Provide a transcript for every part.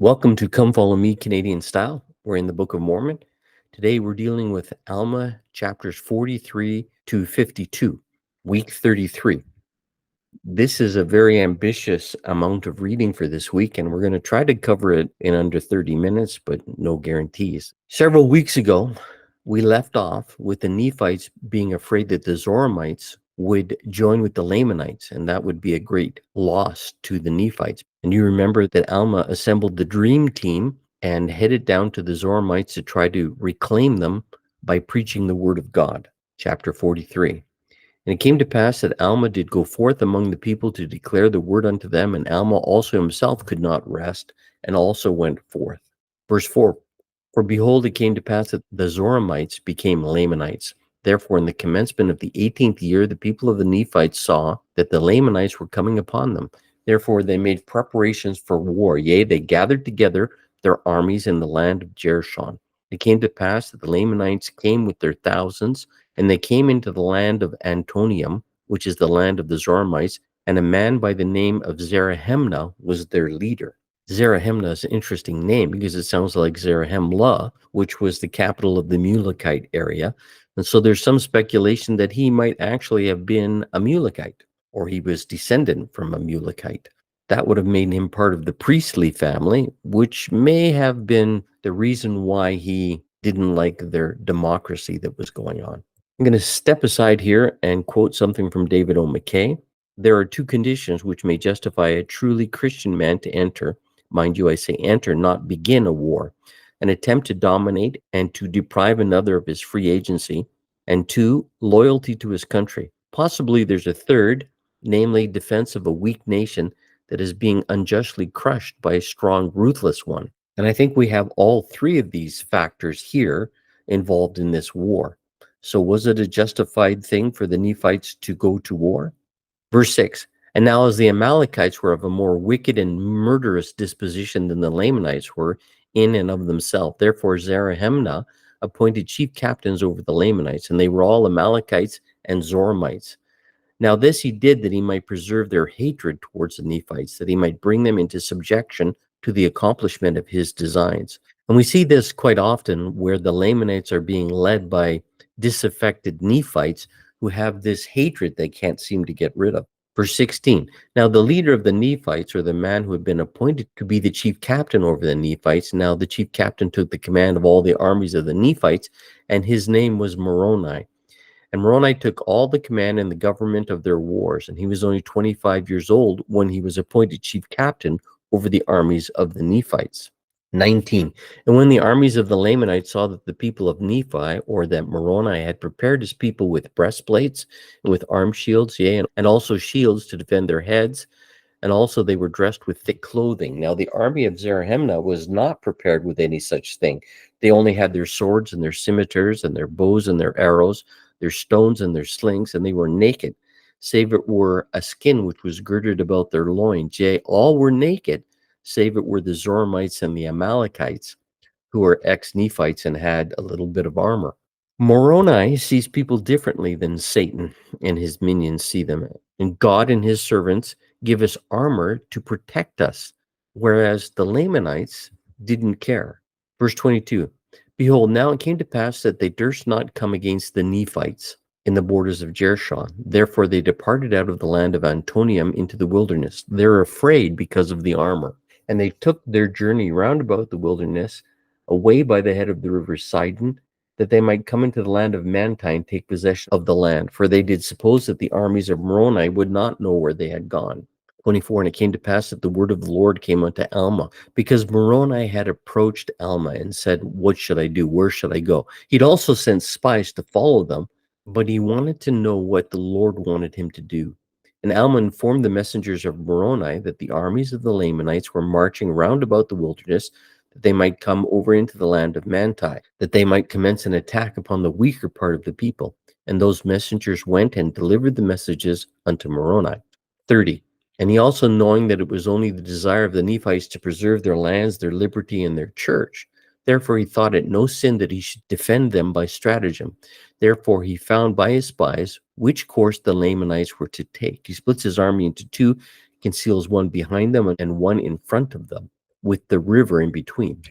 Welcome to Come Follow Me Canadian Style. We're in the Book of Mormon. Today we're dealing with Alma chapters 43 to 52, week 33. This is a very ambitious amount of reading for this week, and we're going to try to cover it in under 30 minutes, but no guarantees. Several weeks ago, we left off with the Nephites being afraid that the Zoramites would join with the Lamanites, and that would be a great loss to the Nephites. And you remember that Alma assembled the dream team and headed down to the Zoramites to try to reclaim them by preaching the word of God. Chapter 43. And it came to pass that Alma did go forth among the people to declare the word unto them, and Alma also himself could not rest, and also went forth. Verse 4. For behold, it came to pass that the Zoramites became Lamanites. Therefore, in the commencement of the 18th year, the people of the Nephites saw that the Lamanites were coming upon them. Therefore, they made preparations for war. Yea, they gathered together their armies in the land of Jershon. It came to pass that the Lamanites came with their thousands, and they came into the land of Antonium, which is the land of the Zoramites, and a man by the name of Zarahemnah was their leader. Zarahemnah is an interesting name because it sounds like Zarahemla, which was the capital of the Mulekite area. And so there's some speculation that he might actually have been a Mulekite, or he was descendant from a Mulekite. That would have made him part of the priestly family, which may have been the reason why he didn't like their democracy that was going on. I'm going to step aside here and quote something from David O. McKay. There are two conditions which may justify a truly Christian man to enter. Mind you, I say enter, not begin a war. An attempt to dominate and to deprive another of his free agency. And two, loyalty to his country. Possibly there's a third, namely defense of a weak nation that is being unjustly crushed by a strong, ruthless one. And I think we have all three of these factors here involved in this war. So was it a justified thing for the Nephites to go to war? Verse 6. And now as the Amalekites were of a more wicked and murderous disposition than the Lamanites were in and of themselves, therefore Zarahemnah appointed chief captains over the Lamanites, and they were all Amalekites and Zoramites. Now this he did that he might preserve their hatred towards the Nephites, that he might bring them into subjection to the accomplishment of his designs. And we see this quite often where the Lamanites are being led by disaffected Nephites who have this hatred they can't seem to get rid of. Verse 16, now the leader of the Nephites, or the man who had been appointed to be the chief captain over the Nephites, now the chief captain took the command of all the armies of the Nephites, and his name was Moroni. And Moroni took all the command and the government of their wars, and he was only 25 years old when he was appointed chief captain over the armies of the Nephites. 19. And when the armies of the Lamanites saw that the people of Nephi, or that Moroni, had prepared his people with breastplates and with arm shields, yea, and also shields to defend their heads, and also they were dressed with thick clothing. Now the army of Zarahemnah was not prepared with any such thing. They only had their swords and their scimitars and their bows and their arrows, their stones and their slings, and they were naked, save it were a skin which was girded about their loins. Yea, all were naked, save it were the Zoramites and the Amalekites, who were ex-Nephites and had a little bit of armor. Moroni sees people differently than Satan and his minions see them. And God and his servants give us armor to protect us, whereas the Lamanites didn't care. Verse 22, behold, now it came to pass that they durst not come against the Nephites in the borders of Jershon. Therefore they departed out of the land of Antonium into the wilderness. They're afraid because of the armor. And they took their journey round about the wilderness, away by the head of the river Sidon, that they might come into the land of Manti and take possession of the land. For they did suppose that the armies of Moroni would not know where they had gone. 24, and it came to pass that the word of the Lord came unto Alma, because Moroni had approached Alma and said, what should I do? Where should I go? He'd also sent spies to follow them, but he wanted to know what the Lord wanted him to do. And Alma informed the messengers of Moroni that the armies of the Lamanites were marching round about the wilderness, that they might come over into the land of Manti, that they might commence an attack upon the weaker part of the people. And those messengers went and delivered the messages unto Moroni. 30. And he also, knowing that it was only the desire of the Nephites to preserve their lands, their liberty, and their church, therefore he thought it no sin that he should defend them by stratagem. Therefore he found by his spies which course the Lamanites were to take. He splits his army into two, conceals one behind them and one in front of them. with the river in between.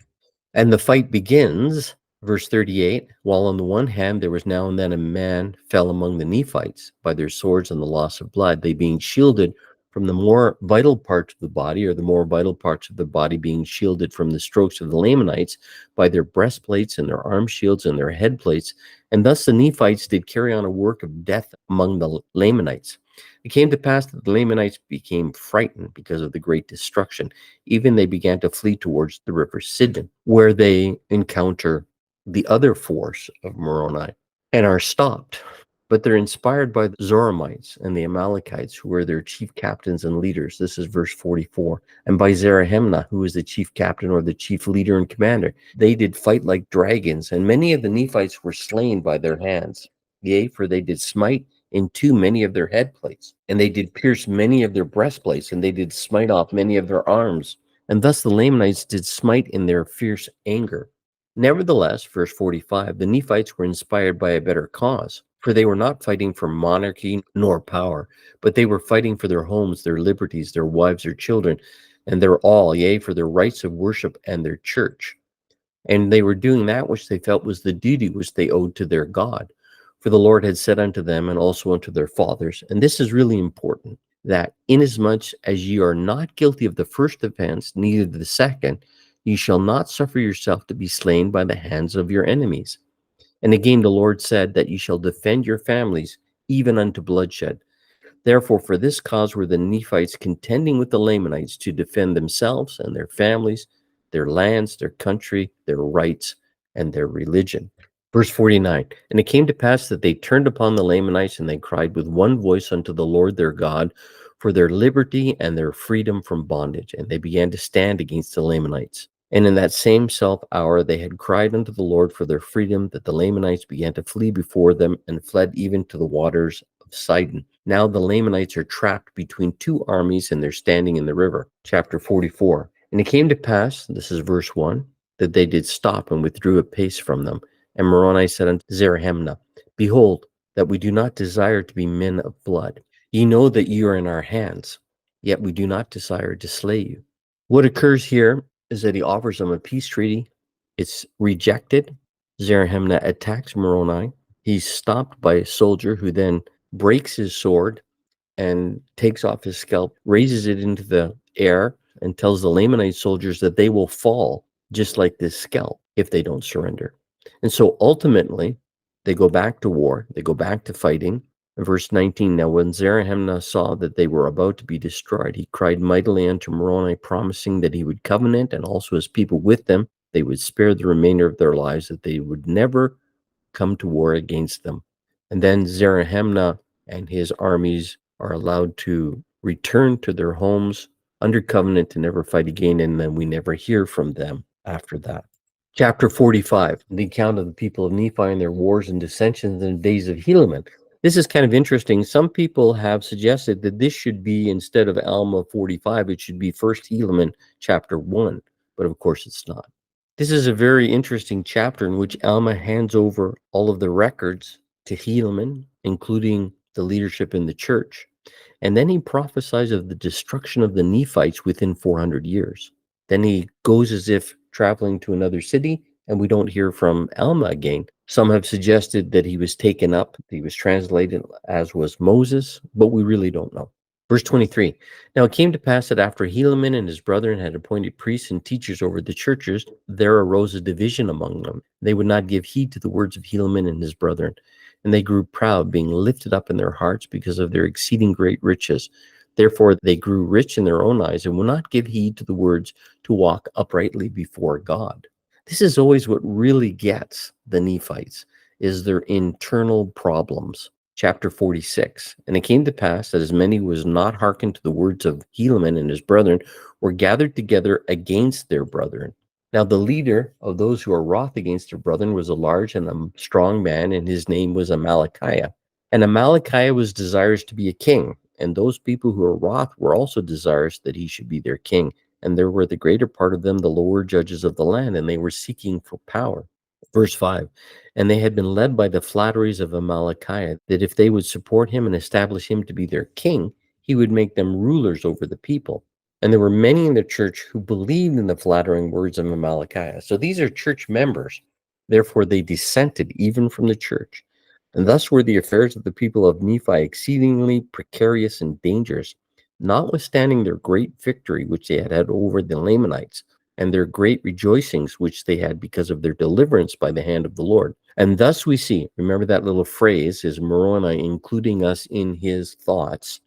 And the fight begins, verse 38, while on the one hand there was now and then a man fell among the Nephites by their swords and the loss of blood, they being shielded from the more vital parts of the body, or the more vital parts of the body being shielded from the strokes of the Lamanites by their breastplates and their arm shields and their head plates. And thus the Nephites did carry on a work of death among the Lamanites. It came to pass that the Lamanites became frightened because of the great destruction. Even they began to flee towards the river Sidon, where they encounter the other force of Moroni and are stopped. But they're inspired by the Zoramites and the Amalekites, who were their chief captains and leaders. This is verse 44. And by Zarahemnah, who is the chief captain or the chief leader and commander. They did fight like dragons, and many of the Nephites were slain by their hands. Yea, for they did smite in two many of their head plates, and they did pierce many of their breastplates, and they did smite off many of their arms. And thus the Lamanites did smite in their fierce anger. Nevertheless, verse 45, the Nephites were inspired by a better cause, for they were not fighting for monarchy nor power, but they were fighting for their homes, their liberties, their wives, their children, and their all, yea, for their rights of worship and their church. And they were doing that which they felt was the duty which they owed to their God. For the Lord had said unto them and also unto their fathers, and this is really important, that inasmuch as ye are not guilty of the first offense, neither the second, ye shall not suffer yourself to be slain by the hands of your enemies. And again the Lord said that ye shall defend your families even unto bloodshed. Therefore, for this cause were the Nephites contending with the Lamanites to defend themselves and their families, their lands, their country, their rights, and their religion. Verse 49, and it came to pass that they turned upon the Lamanites, and they cried with one voice unto the Lord their God for their liberty and their freedom from bondage. And they began to stand against the Lamanites. And in that same self hour they had cried unto the Lord for their freedom, that the Lamanites began to flee before them, and fled even to the waters of Sidon. Now the Lamanites are trapped between two armies, and they're standing in the river. Chapter 44. And it came to pass, this is verse 1, that they did stop and withdrew a pace from them. And Moroni said unto Zarahemnah, behold, that we do not desire to be men of blood. Ye know that ye are in our hands, yet we do not desire to slay you. What occurs here is that he offers them a peace treaty. It's rejected. Zarahemnah attacks Moroni. He's stopped by a soldier who then breaks his sword and takes off his scalp, raises it into the air, and tells the Lamanite soldiers that they will fall just like this scalp if they don't surrender. And so ultimately, they go back to war. They go back to fighting. In verse 19, now when Zarahemnah saw that they were about to be destroyed, he cried mightily unto Moroni, promising that he would covenant, and also his people with them, they would spare the remainder of their lives, that they would never come to war against them. And then Zarahemnah and his armies are allowed to return to their homes under covenant to never fight again, and then we never hear from them after that. Chapter 45, the account of the people of Nephi and their wars and dissensions in the days of Helaman. This is kind of interesting. Some people have suggested that this should be, instead of Alma 45, it should be 1 Helaman chapter 1, but of course it's not. This is a very interesting chapter in which Alma hands over all of the records to Helaman, including the leadership in the church. And then he prophesies of the destruction of the Nephites within 400 years. Then he goes as if traveling to another city, and we don't hear from Alma again. Some have suggested that he was taken up, he was translated as was Moses, but we really don't know. Verse 23, now it came to pass that after Helaman and his brethren had appointed priests and teachers over the churches, there arose a division among them. They would not give heed to the words of Helaman and his brethren, and they grew proud, being lifted up in their hearts because of their exceeding great riches. Therefore they grew rich in their own eyes, and would not give heed to the words to walk uprightly before God. This is always what really gets the Nephites, is their internal problems. Chapter 46, and it came to pass that as many was not hearkened to the words of Helaman and his brethren were gathered together against their brethren. Now the leader of those who are wroth against their brethren was a large and a strong man, and his name was Amalekiah. And Amalekiah was desirous to be a king, and those people who were wroth were also desirous that he should be their king. And there were the greater part of them the lower judges of the land, and they were seeking for power. Verse 5, and they had been led by the flatteries of Amalekiah, that if they would support him and establish him to be their king, he would make them rulers over the people. And there were many in the church who believed in the flattering words of Amalickiah. So these are church members. Therefore, they dissented even from the church. And thus were the affairs of the people of Nephi exceedingly precarious and dangerous, notwithstanding their great victory which they had had over the Lamanites, and their great rejoicings which they had because of their deliverance by the hand of the Lord. And thus we see, remember that little phrase, is Moroni including us in his thoughts.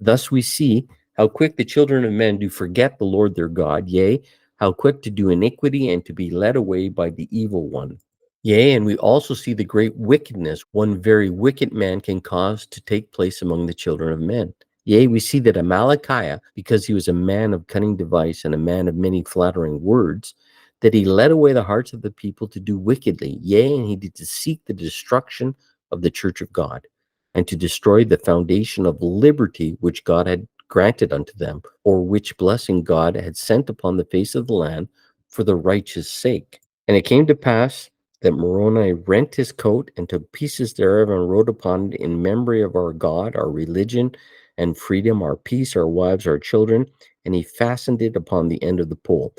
Thus we see how quick the children of men do forget the Lord their God, yea, how quick to do iniquity and to be led away by the evil one. Yea, and we also see the great wickedness one very wicked man can cause to take place among the children of men. Yea, we see that Amalickiah, because he was a man of cunning device and a man of many flattering words, that he led away the hearts of the people to do wickedly. Yea, and he did to seek the destruction of the church of God, and to destroy the foundation of liberty which God had granted unto them, or which blessing God had sent upon the face of the land for the righteous sake. And it came to pass that Moroni rent his coat and took pieces thereof and wrote upon it, in memory of our God, our religion and freedom, our peace, our wives, our children, and he fastened it upon the end of the pole.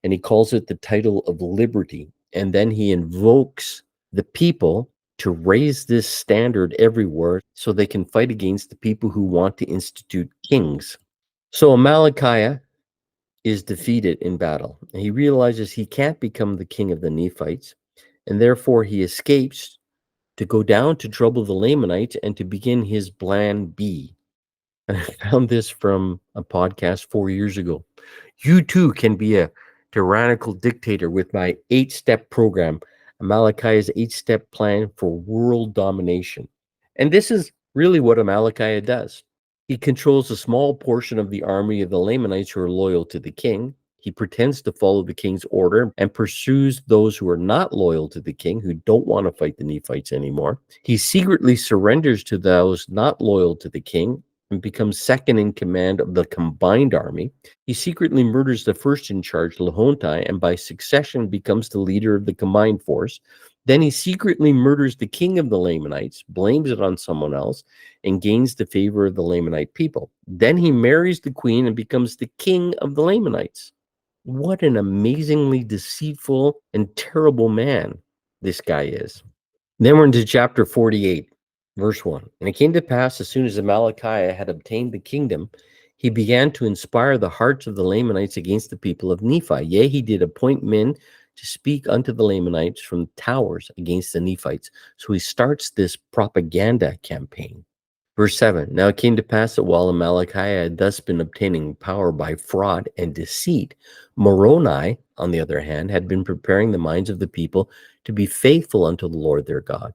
And he calls it the title of liberty. And then he invokes the people to raise this standard everywhere so they can fight against the people who want to institute kings. So Amalickiah is defeated in battle. And he realizes he can't become the king of the Nephites, and therefore he escapes to go down to trouble the Lamanites and to begin his plan B. And I found this from a podcast 4 years ago. You too can be a tyrannical dictator with my 8-step program, Amalickiah's 8-step plan for world domination. And this is really what Amalickiah does. He controls a small portion of the army of the Lamanites who are loyal to the king. He pretends to follow the king's order and pursues those who are not loyal to the king, who don't want to fight the Nephites anymore. He secretly surrenders to those not loyal to the king and becomes second in command of the combined army. He secretly murders the first in charge, Lahontai, and by succession becomes the leader of the combined force. Then he secretly murders the king of the Lamanites, blames it on someone else, and gains the favor of the Lamanite people. Then he marries the queen and becomes the king of the Lamanites. What an amazingly deceitful and terrible man this guy is. Then we're into chapter 48, verse 1. And it came to pass, as soon as Amalickiah had obtained the kingdom, he began to inspire the hearts of the Lamanites against the people of Nephi. Yea, he did appoint men to speak unto the Lamanites from towers against the Nephites. So he starts this propaganda campaign. Verse 7, now it came to pass that while Amalickiah had thus been obtaining power by fraud and deceit, Moroni, on the other hand, had been preparing the minds of the people to be faithful unto the Lord their God.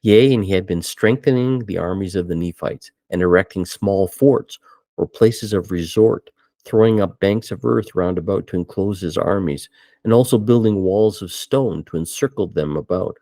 Yea, and he had been strengthening the armies of the Nephites, and erecting small forts, or places of resort, throwing up banks of earth round about to enclose his armies, and also building walls of stone to encircle them about,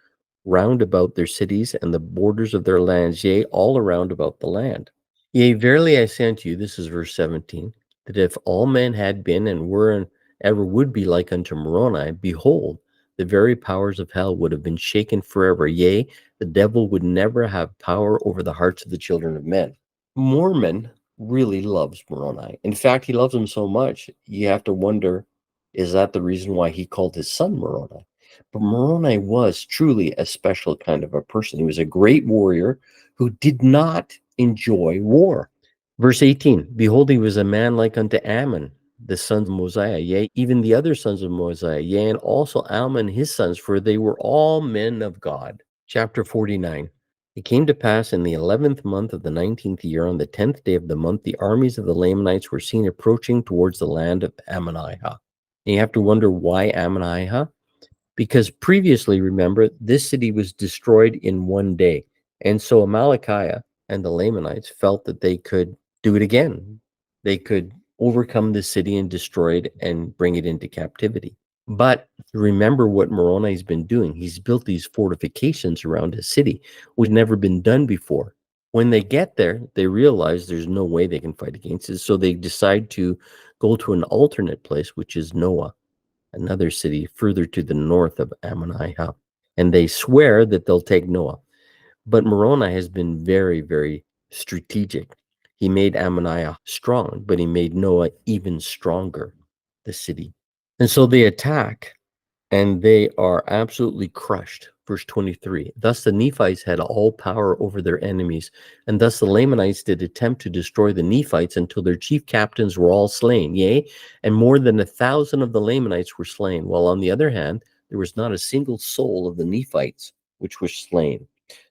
round about their cities and the borders of their lands, yea, all around about the land. Yea, verily I say unto you, this is verse 17, that if all men had been and were and ever would be like unto Moroni, behold, the very powers of hell would have been shaken forever. Yea, the devil would never have power over the hearts of the children of men. Mormon really loves Moroni. In fact, he loves him so much, you have to wonder, is that the reason why he called his son Moroni? But Moroni was truly a special kind of a person. He was a great warrior who did not enjoy war. Verse 18, behold, he was a man like unto Ammon, the sons of Mosiah, yea, even the other sons of Mosiah, yea, and also Alma and his sons, for they were all men of God. Chapter 49. It came to pass in the 11th month of the 19th year, on the 10th day of the month, the armies of the Lamanites were seen approaching towards the land of Ammonihah. And you have to wonder why Ammonihah? Because previously, remember, this city was destroyed in one day. And so Amalickiah and the Lamanites felt that they could do it again. They could overcome the city and destroy it and bring it into captivity. But remember what Moroni's been doing. He's built these fortifications around his city, which had never been done before. When they get there, they realize there's no way they can fight against it. So they decide to go to an alternate place, which is Noah, another city further to the north of Ammonihah. And they swear that they'll take Noah. But Moroni has been very, very strategic. He made Ammoniah strong, but he made Noah even stronger, the city. And so they attack, and they are absolutely crushed. Verse 23. Thus the Nephites had all power over their enemies, and thus the Lamanites did attempt to destroy the Nephites until their chief captains were all slain. Yea, and more than 1,000 of the Lamanites were slain, while on the other hand, there was not a single soul of the Nephites which was slain.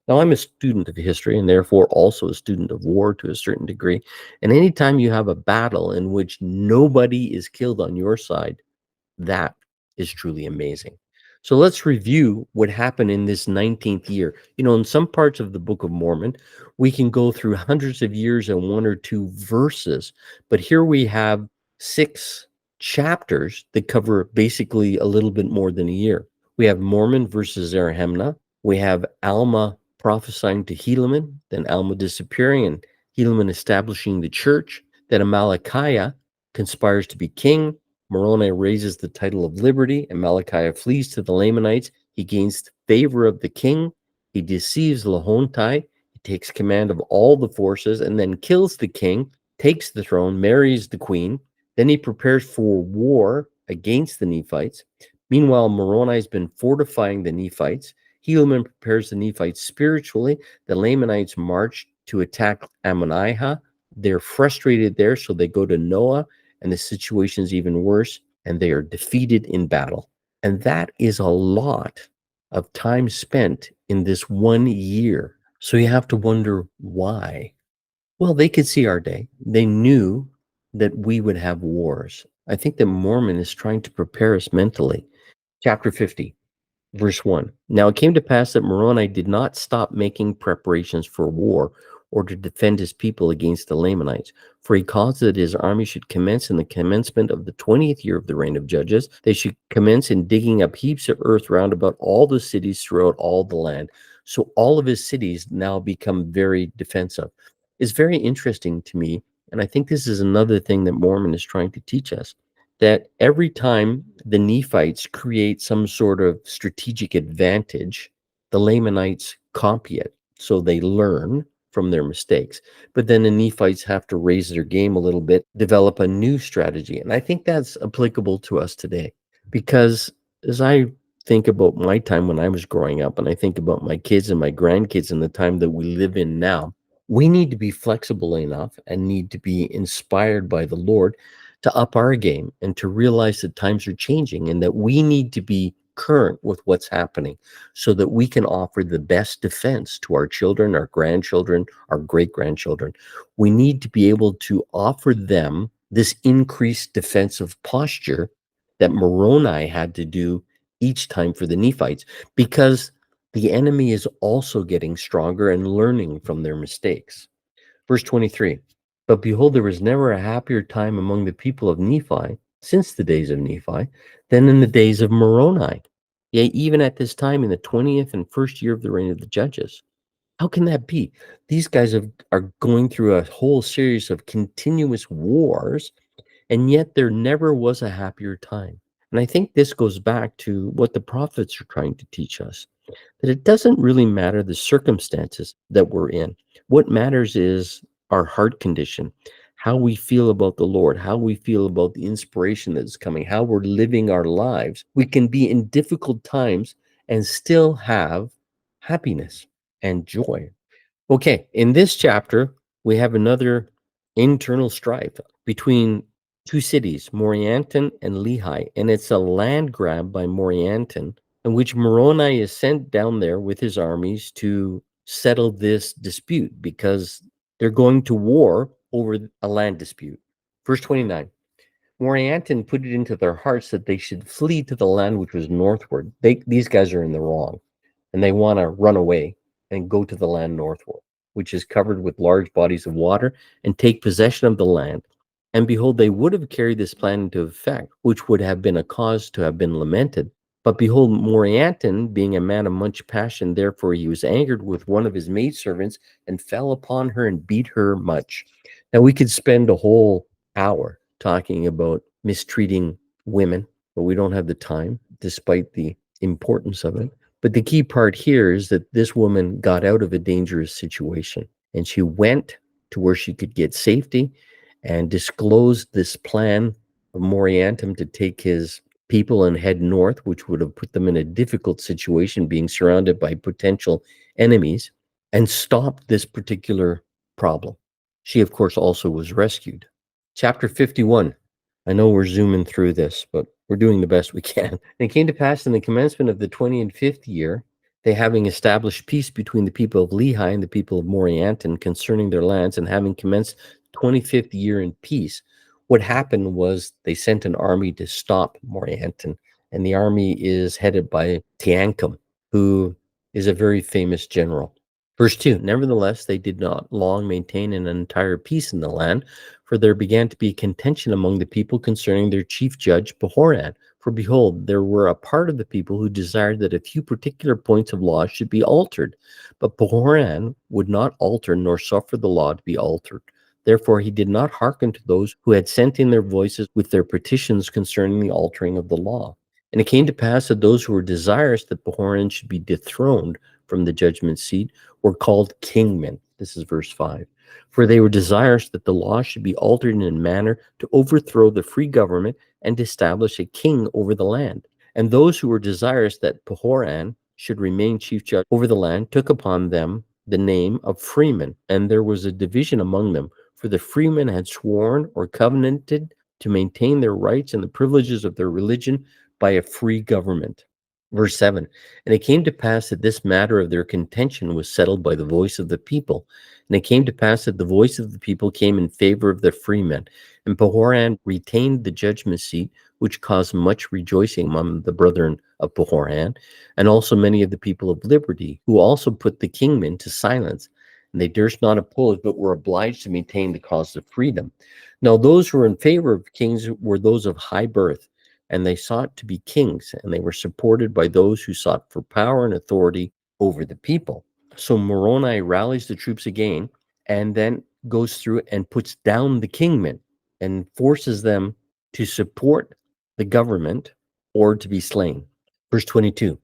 Now, I'm a student of history and therefore also a student of war to a certain degree. And anytime you have a battle in which nobody is killed on your side, that is truly amazing. So let's review what happened in this 19th year. You know, in some parts of the Book of Mormon, we can go through hundreds of years in one or two verses, but here we have 6 chapters that cover basically a little bit more than a year. We have Mormon versus Zarahemna. We have Alma prophesying to Helaman, then Alma disappearing and Helaman establishing the church. Then Amalickiah conspires to be king. Moroni raises the title of liberty, and Amalickiah flees to the Lamanites. He gains favor of the king. He deceives Lahontai. He takes command of all the forces and then kills the king, takes the throne, marries the queen. Then he prepares for war against the Nephites. Meanwhile, Moroni has been fortifying the Nephites. Helaman prepares the Nephites spiritually. The Lamanites march to attack Ammoniah. They're frustrated there, so they go to Noah, and the situation is even worse, and they are defeated in battle. And that is a lot of time spent in this 1 year. So you have to wonder why. Well, they could see our day. They knew that we would have wars. I think that Mormon is trying to prepare us mentally. Chapter 50. Verse 1. Now it came to pass that Moroni did not stop making preparations for war or to defend his people against the Lamanites, for he caused that his army should commence in the commencement of the 20th year of the reign of Judges. They should commence in digging up heaps of earth round about all the cities throughout all the land. So all of his cities now become very defensive. It's very interesting to me, and I think this is another thing that Mormon is trying to teach us, that every time the Nephites create some sort of strategic advantage, the Lamanites copy it. So they learn from their mistakes. But then the Nephites have to raise their game a little bit, develop a new strategy. And I think that's applicable to us today. Because as I think about my time when I was growing up, and I think about my kids and my grandkids and the time that we live in now, we need to be flexible enough and need to be inspired by the Lord to up our game and to realize that times are changing and that we need to be current with what's happening so that we can offer the best defense to our children, our grandchildren, our great-grandchildren. We need to be able to offer them this increased defensive posture that Moroni had to do each time for the Nephites, because the enemy is also getting stronger and learning from their mistakes. Verse 23. But behold, there was never a happier time among the people of Nephi, since the days of Nephi, than in the days of Moroni. Yea, even at this time, in the 20th and first year of the reign of the judges. How can that be? These guys are going through a whole series of continuous wars, and yet there never was a happier time. And I think this goes back to what the prophets are trying to teach us, that it doesn't really matter the circumstances that we're in. What matters is our heart condition, how we feel about the Lord, how we feel about the inspiration that is coming, how we're living our lives. We can be in difficult times and still have happiness and joy. Okay, in this chapter, we have another internal strife between 2 cities, Morianton and Lehi, and it's a land grab by Morianton, in which Moroni is sent down there with his armies to settle this dispute because they're going to war over a land dispute. Verse 29. Morianton put it into their hearts that they should flee to the land which was northward. These guys are in the wrong, and they want to run away and go to the land northward, which is covered with large bodies of water, and take possession of the land. And behold, they would have carried this plan into effect, which would have been a cause to have been lamented. But behold, Morianton, being a man of much passion, therefore he was angered with one of his maidservants and fell upon her and beat her much. Now we could spend a whole hour talking about mistreating women, but we don't have the time, despite the importance of it. But the key part here is that this woman got out of a dangerous situation, and she went to where she could get safety and disclosed this plan of Moriantum to take his people and head north, which would have put them in a difficult situation, being surrounded by potential enemies, and stopped this particular problem. She, of course, also was rescued. Chapter 51. I know we're zooming through this, but we're doing the best we can. And it came to pass in the commencement of the 25th year, they having established peace between the people of Lehi and the people of Morianton concerning their lands, and having commenced 25th year in peace, what happened was they sent an army to stop Morianton, and the army is headed by Teancum, who is a very famous general. Verse 2, nevertheless, they did not long maintain an entire peace in the land, for there began to be contention among the people concerning their chief judge, Behoran. For behold, there were a part of the people who desired that a few particular points of law should be altered, but Behoran would not alter nor suffer the law to be altered. Therefore, he did not hearken to those who had sent in their voices with their petitions concerning the altering of the law. And it came to pass that those who were desirous that Behoran should be dethroned from the judgment seat were called kingmen. This is verse 5. For they were desirous that the law should be altered in a manner to overthrow the free government and establish a king over the land. And those who were desirous that Behoran should remain chief judge over the land took upon them the name of freemen. And there was a division among them, for the freemen had sworn or covenanted to maintain their rights and the privileges of their religion by a free government. Verse 7, and it came to pass that this matter of their contention was settled by the voice of the people. And it came to pass that the voice of the people came in favor of the freemen. And Behoran retained the judgment seat, which caused much rejoicing among the brethren of Behoran, and also many of the people of liberty, who also put the kingmen to silence. And they durst not oppose, but were obliged to maintain the cause of freedom. Now those who were in favor of kings were those of high birth, and they sought to be kings, and they were supported by those who sought for power and authority over the people. So Moroni rallies the troops again, and then goes through and puts down the kingmen and forces them to support the government or to be slain. Verse 22.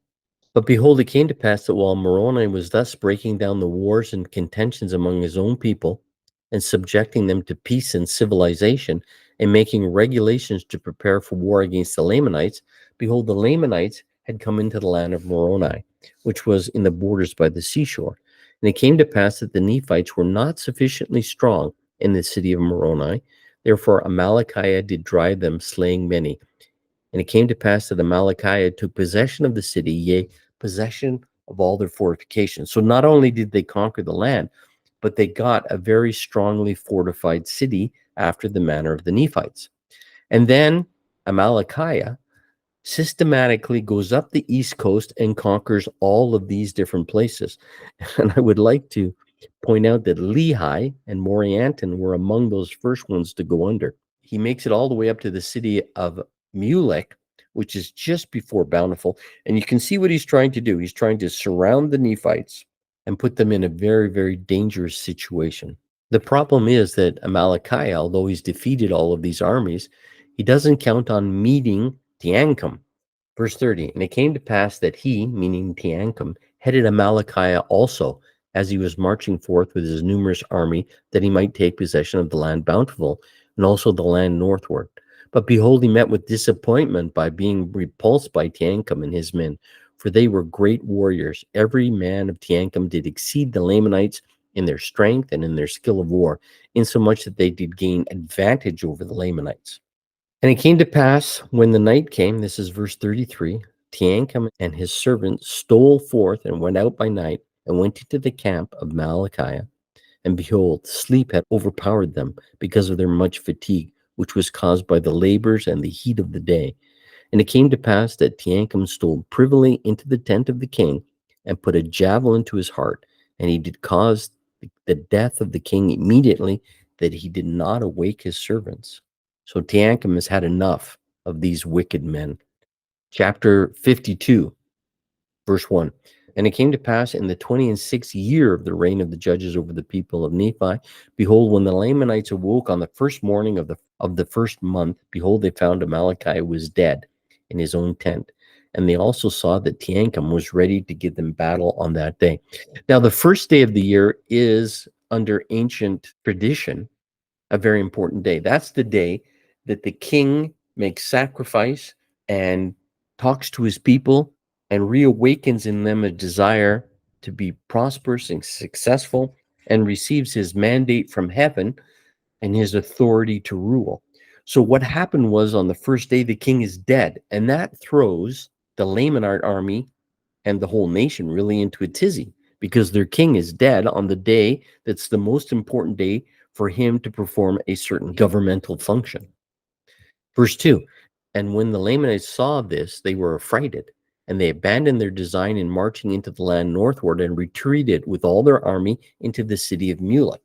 But behold, it came to pass that while Moroni was thus breaking down the wars and contentions among his own people, and subjecting them to peace and civilization, and making regulations to prepare for war against the Lamanites, behold, the Lamanites had come into the land of Moroni, which was in the borders by the seashore. And it came to pass that the Nephites were not sufficiently strong in the city of Moroni. Therefore Amalickiah did drive them, slaying many. And it came to pass that Amalickiah took possession of the city, yea, possession of all their fortifications. So not only did they conquer the land, but they got a very strongly fortified city after the manner of the Nephites. And then Amalickiah systematically goes up the east coast and conquers all of these different places. And I would like to point out that Lehi and Morianton were among those first ones to go under. He makes it all the way up to the city of Mulek, which is just before Bountiful. And you can see what he's trying to do. He's trying to surround the Nephites and put them in a very, very dangerous situation. The problem is that Amalickiah, although he's defeated all of these armies, he doesn't count on meeting Teancum. Verse 30, and it came to pass that he, meaning Teancum, headed Amalickiah also, as he was marching forth with his numerous army, that he might take possession of the land Bountiful, and also the land northward. But behold, he met with disappointment by being repulsed by Teancum and his men, for they were great warriors. Every man of Teancum did exceed the Lamanites in their strength and in their skill of war, insomuch that they did gain advantage over the Lamanites. And it came to pass, when the night came, this is verse 33, Teancum and his servants stole forth and went out by night and went into the camp of Amalickiah. And behold, sleep had overpowered them because of their much fatigue, which was caused by the labors and the heat of the day. And it came to pass that Teancum stole privily into the tent of the king and put a javelin to his heart, and he did cause the death of the king immediately, that he did not awake his servants. So Teancum has had enough of these wicked men. Chapter 52, verse 1. And it came to pass in the 26th year of the reign of the judges over the people of Nephi, behold, when the Lamanites awoke on the first morning of the first month, behold, they found Amalickiah was dead in his own tent. And they also saw that Teancum was ready to give them battle on that day. Now, the first day of the year is under ancient tradition, a very important day. That's the day that the king makes sacrifice and talks to his people and reawakens in them a desire to be prosperous and successful, and receives his mandate from heaven and his authority to rule. So what happened was, on the first day, the king is dead, and that throws the Lamanite army and the whole nation really into a tizzy, because their king is dead on the day that's the most important day for him to perform a certain governmental function. Verse 2, and when the Lamanites saw this, they were affrighted, and they abandoned their design in marching into the land northward, and retreated with all their army into the city of Mulek,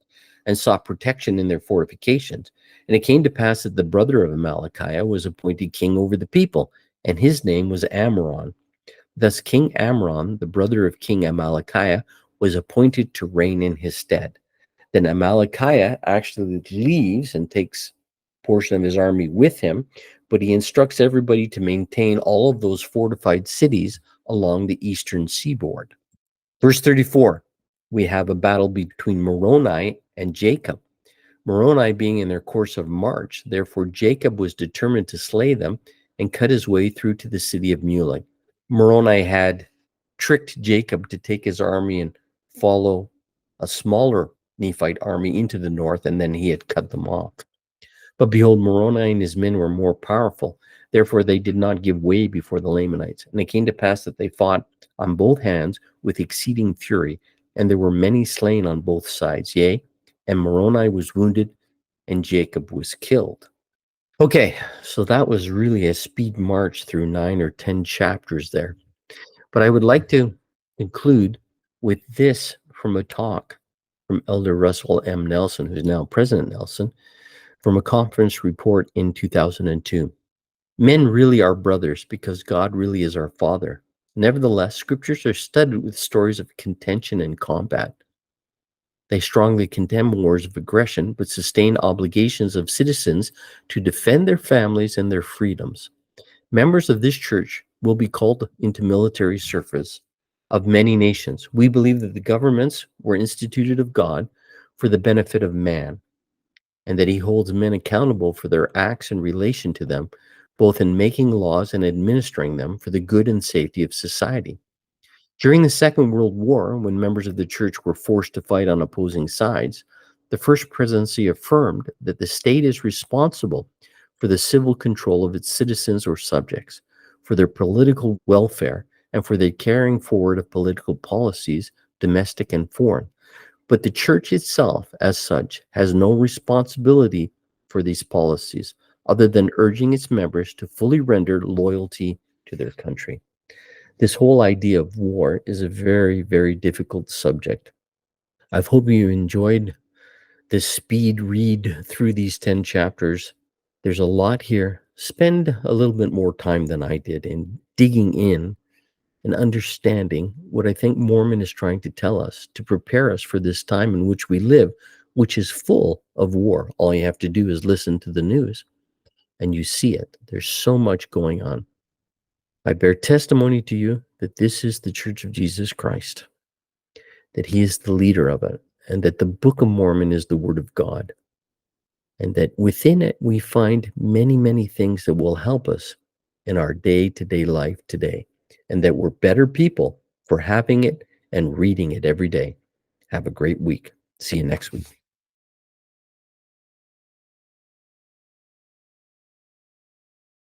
and sought protection in their fortifications. And it came to pass that the brother of Amalickiah was appointed king over the people, and his name was Amram. Thus King Amram, the brother of King Amalickiah, was appointed to reign in his stead. Then Amalickiah actually leaves and takes a portion of his army with him, but he instructs everybody to maintain all of those fortified cities along the eastern seaboard. Verse 34, we have a battle between Moroni and Jacob. Moroni being in their course of march, therefore Jacob was determined to slay them and cut his way through to the city of Mulek. Moroni had tricked Jacob to take his army and follow a smaller Nephite army into the north, and then he had cut them off. But behold, Moroni and his men were more powerful. Therefore they did not give way before the Lamanites. And it came to pass that they fought on both hands with exceeding fury, and there were many slain on both sides. Yea, and Moroni was wounded, and Jacob was killed. Okay, so that was really a speed march through 9 or 10 chapters there. But I would like to conclude with this from a talk from Elder Russell M. Nelson, who's now President Nelson, from a conference report in 2002. Men really are brothers because God really is our Father. Nevertheless, scriptures are studded with stories of contention and combat. They strongly condemn wars of aggression, but sustain obligations of citizens to defend their families and their freedoms. Members of this church will be called into military service of many nations. We believe that the governments were instituted of God for the benefit of man, and that he holds men accountable for their acts in relation to them, both in making laws and administering them for the good and safety of society. During the Second World War, when members of the church were forced to fight on opposing sides, the First Presidency affirmed that the state is responsible for the civil control of its citizens or subjects, for their political welfare, and for the carrying forward of political policies, domestic and foreign. But the church itself, as such, has no responsibility for these policies, other than urging its members to fully render loyalty to their country. This whole idea of war is a very, very difficult subject. I hope you enjoyed this speed read through these 10 chapters. There's a lot here. Spend a little bit more time than I did in digging in and understanding what I think Mormon is trying to tell us to prepare us for this time in which we live, which is full of war. All you have to do is listen to the news and you see it. There's so much going on. I bear testimony to you that this is the Church of Jesus Christ, that he is the leader of it, and that the Book of Mormon is the Word of God, and that within it we find many, many things that will help us in our day-to-day life today, and that we're better people for having it and reading it every day. Have a great week. See you next week.